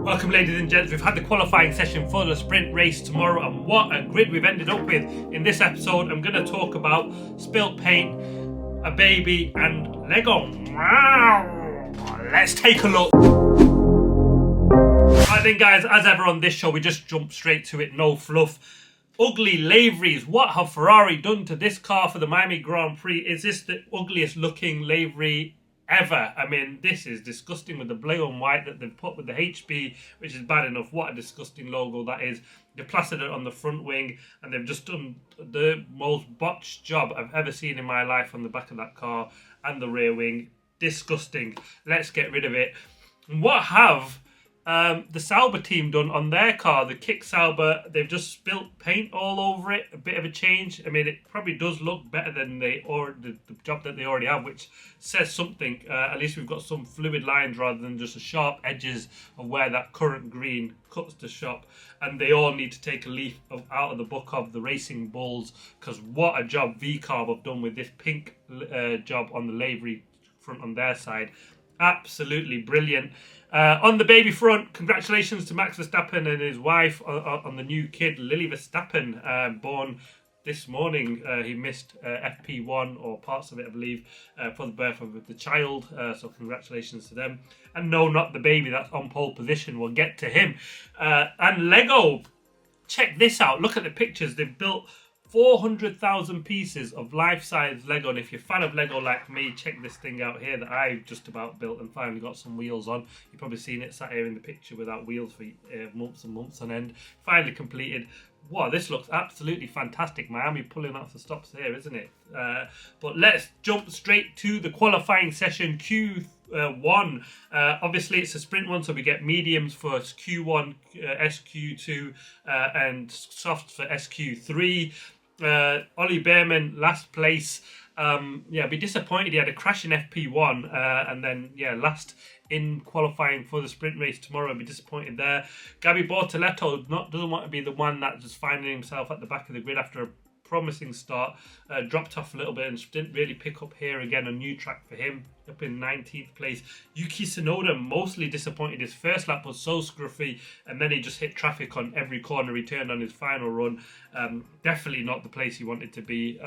Welcome ladies and gents, we've had the qualifying session for the sprint race tomorrow and what a grid we've ended up with. In this episode I'm going to talk about spilt paint, a baby and Lego. Wow. Let's take a look. Right then guys, as ever on this show we just jump straight to it, no fluff. Ugly Liveries. What have Ferrari done to this car for the Miami Grand Prix? Is this the ugliest looking livery ever? I mean, this is disgusting with the blue and white that they've put with the HB, which is bad enough. What a disgusting logo that is. They plastered it on the front wing and they've just done the most botched job I've ever seen in my life on the back of that car and the rear wing. Disgusting. Let's get rid of it. And what have the Sauber team done on their car? The Kick Sauber, they've just spilt paint all over it. A bit of a change. I mean, it probably does look better than the job that they already have, which says something. At least we've got some fluid lines rather than just the sharp edges of where that current green cuts the shop. And they all need to take a leaf out of the book of the Racing Bulls, because what a job V-Carb have done with this pink job on the livery front on their side. Absolutely brilliant. On the baby front, congratulations to Max Verstappen and his wife on the new kid, Lily Verstappen, born this morning. He missed FP1 or parts of it, I believe, for the birth of the child. So congratulations to them. And no, not the baby that's on pole position. We'll get to him. And Lego, check this out. Look at the pictures. They've built 400,000 pieces of life-size Lego, and if you're a fan of Lego like me, check this thing out here that I just about built and finally got some wheels on. You've probably seen it sat here in the picture without wheels for months and months on end. Finally completed. Wow, this looks absolutely fantastic. Miami pulling off the stops here, isn't it? But let's jump straight to the qualifying session Q1. Obviously it's a sprint one, so we get mediums for Q1, SQ2 and softs for SQ3. Ollie Behrman last place. Be disappointed he had a crash in FP1 and then last in qualifying for the sprint race tomorrow. I'd be disappointed there. Gabby Bortoletto doesn't want to be the one that's just finding himself at the back of the grid after a promising start. Dropped off a little bit and didn't really pick up here. Again, a new track for him, up in 19th place. Yuki Tsunoda mostly disappointed. His first lap was so scruffy and then he just hit traffic on every corner he turned on his final run. Definitely not the place he wanted to be.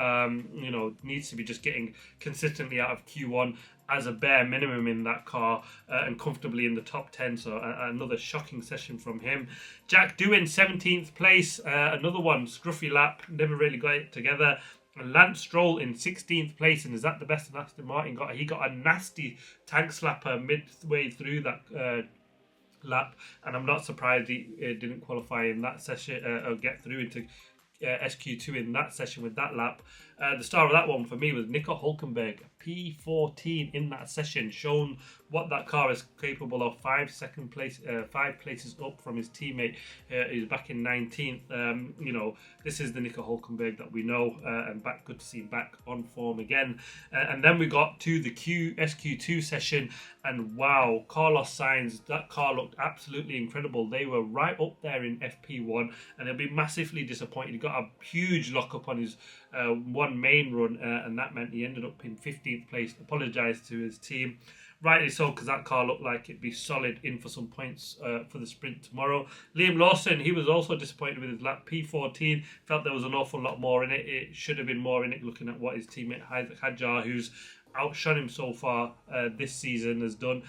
Needs to be just getting consistently out of Q1 as a bare minimum in that car and comfortably in the top 10. So another shocking session from him. Jack Doohan, 17th place. Another one, scruffy lap. Never really got it together. And Lance Stroll in 16th place. And is that the best that Aston Martin got? He got a nasty tank slapper midway through that lap. And I'm not surprised he didn't qualify in that session or get through into SQ2 in that session with that lap. The star of that one for me was Nico Hülkenberg, P14 in that session, shown what that car is capable of. 5 places up from his teammate. He's back in 19th. This is the Nico Hülkenberg that we know, and good to see him back on form again. And then we got to the SQ2 session, and wow, Carlos Sainz, that car looked absolutely incredible. They were right up there in FP1, and they'll be massively disappointed. He got a huge lockup on his one main run, and that meant he ended up in 15th place. Apologised to his team. Rightly so, because that car looked like it'd be solid in for some points for the sprint tomorrow. Liam Lawson, he was also disappointed with his lap, P14. Felt there was an awful lot more in it. It should have been more in it, looking at what his teammate Hadjar, who's outshone him so far this season, has done.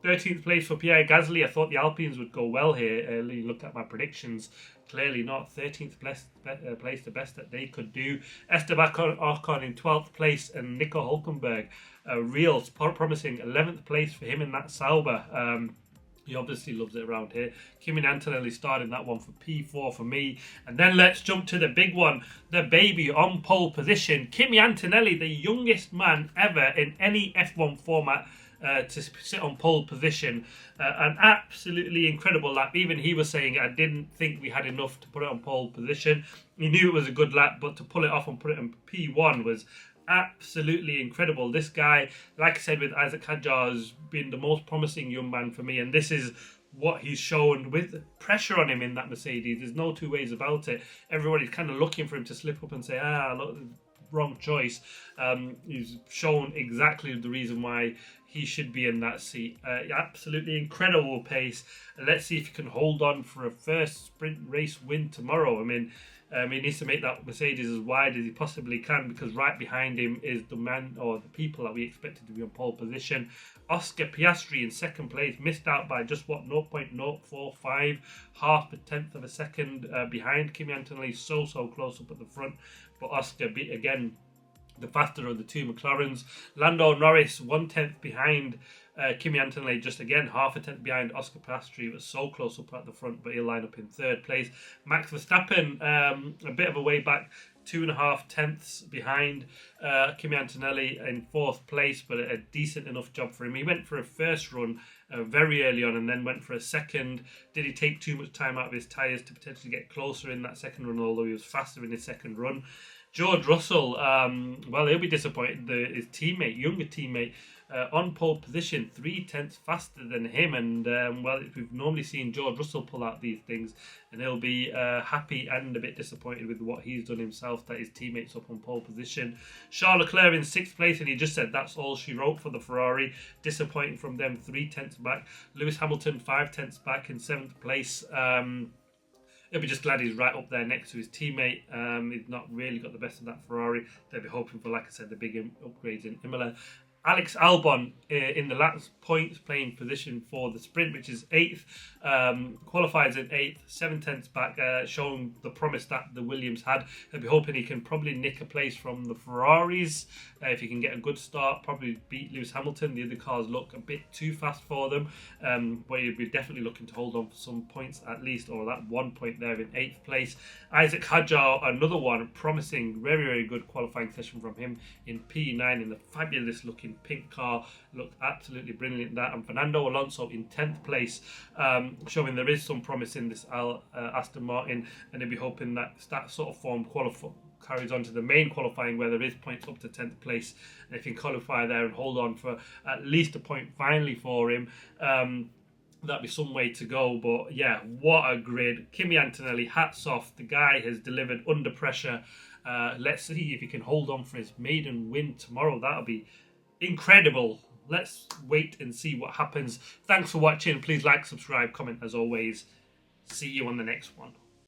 13th place for Pierre Gasly. I thought the Alpines would go well here. You looked at my predictions. Clearly not. 13th place, the best that they could do. Esteban Ocon in 12th place, and Nico Hülkenberg, a real promising 11th place for him in that Sauber. He obviously loves it around here. Kimi Antonelli starting that one for P4 for me. And then let's jump to the big one, the baby on pole position. Kimi Antonelli, the youngest man ever in any F1 format to sit on pole position. An absolutely incredible lap. Even he was saying, I didn't think we had enough to put it on pole position. He knew it was a good lap, but to pull it off and put it in P1 was absolutely incredible. This guy, like I said with Isaac Hadjar, has been the most promising young man for me, and this is what he's shown with pressure on him in that Mercedes. There's no two ways about it. Everybody's kind of looking for him to slip up and say, look, wrong choice. He's shown exactly the reason why he should be in that seat. Absolutely incredible pace. Let's see if he can hold on for a first sprint race win tomorrow. I mean, he needs to make that Mercedes as wide as he possibly can, because right behind him is the man or the people that we expected to be on pole position. Oscar Piastri in second place, missed out by just 0.045, half a tenth of a second behind Kimi Antonelli. So close up at the front, but Oscar beat again the faster of the two McLarens. Lando Norris 1/10 behind Kimi Antonelli, just again half a tenth behind Oscar Piastri. Was so close up at the front, but he'll line up in third place. Max Verstappen a bit of a way back, 2.5 tenths behind Kimi Antonelli in fourth place, but a decent enough job for him. He went for a first run very early on and then went for a second. Did he take too much time out of his tyres to potentially get closer in that second run, although he was faster in his second run? George Russell, well, he'll be disappointed. His teammate, younger teammate, on pole position, 3/10 faster than him. And, well, we've normally seen George Russell pull out these things, and he'll be happy and a bit disappointed with what he's done himself, that his teammate's up on pole position. Charles Leclerc in sixth place, and he just said that's all she wrote for the Ferrari. Disappointing from them, 3/10 back. Lewis Hamilton, 5/10 back in seventh place. He'll be just glad he's right up there next to his teammate. He's not really got the best of that Ferrari. They'll be hoping for, like I said, the big upgrades in Imola. Alex Albon in the last points playing position for the sprint, which is 8th. Qualifies in 8th, 7/10 back, showing the promise that the Williams had. He'll be hoping he can probably nick a place from the Ferraris. If he can get a good start, probably beat Lewis Hamilton. The other cars look a bit too fast for them. But he'll be definitely looking to hold on for some points at least, or that 1 point there in 8th place. Isaac Hadjar, another one, promising, very good qualifying session from him in P9 in the fabulous looking pink car. Looked absolutely brilliant, that. And Fernando Alonso in 10th place, showing there is some promise in this Aston Martin, and they'll be hoping that that sort of form carries on to the main qualifying, where there is points up to 10th place, and if he can qualify there and hold on for at least a point finally for him, that'd be some way to go. But yeah, what a grid. Kimi Antonelli, hats off. The guy has delivered under pressure. Let's see if he can hold on for his maiden win tomorrow. That'll be incredible. Let's wait and see what happens. Thanks for watching. Please like, subscribe, comment as always. See you on the next one.